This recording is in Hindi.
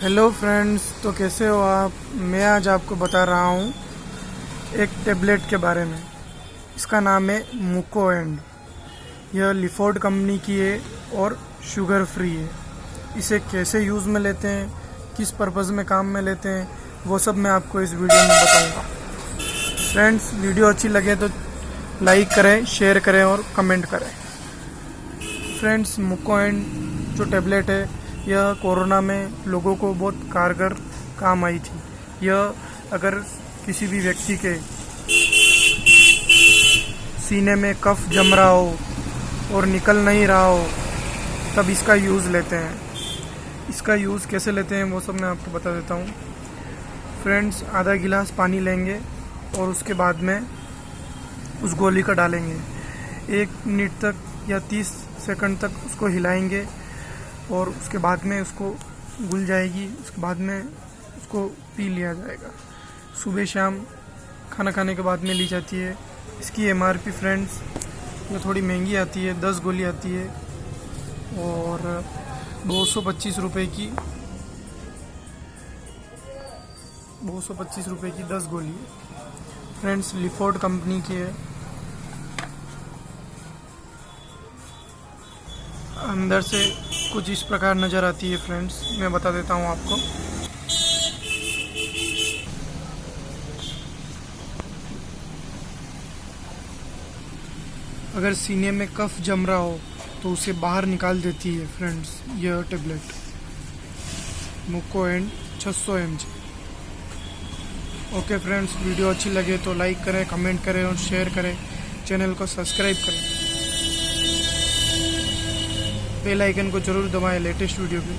हेलो फ्रेंड्स, तो कैसे हो आप। मैं आज आपको बता रहा हूँ एक टेबलेट के बारे में। इसका नाम है मुको एंड। यह लिफोर्ड कंपनी की है और शुगर फ्री है। इसे कैसे यूज़ में लेते हैं, किस पर्पज़ में काम में लेते हैं, वो सब मैं आपको इस वीडियो में बताऊँगा। फ्रेंड्स, वीडियो अच्छी लगे तो लाइक करें, शेयर करें और कमेंट करें। फ्रेंड्स, मुको एंड जो टेबलेट है, यह कोरोना में लोगों को बहुत कारगर काम आई थी। यह अगर किसी भी व्यक्ति के सीने में कफ जम रहा हो और निकल नहीं रहा हो, तब इसका यूज़ लेते हैं। इसका यूज़ कैसे लेते हैं वो सब मैं आपको बता देता हूँ। फ्रेंड्स, आधा गिलास पानी लेंगे और उसके बाद में उस गोली का डालेंगे। 1 मिनट तक या 30 सेकंड तक उसको हिलाएंगे और उसके बाद में उसको घुल जाएगी। उसके बाद में उसको पी लिया जाएगा। सुबह शाम खाना खाने के बाद में ली जाती है। इसकी MRP फ्रेंड्स, ये थोड़ी महंगी आती है, 10 गोली आती है और 225 रुपये की 10 गोली है। फ्रेंड्स, लिफोर्ड कंपनी की है। अंदर से कुछ इस प्रकार नज़र आती है। फ्रेंड्स, मैं बता देता हूँ आपको। अगर सीने में कफ जम रहा हो तो उसे बाहर निकाल देती है। फ्रेंड्स, यह टेबलेट मुको एंड 600 mg। ओके फ्रेंड्स, वीडियो अच्छी लगे तो लाइक करें, कमेंट करें और शेयर करें। चैनल को सब्सक्राइब करें। बेल आइकन को जरूर दबाएं लेटेस्ट वीडियो के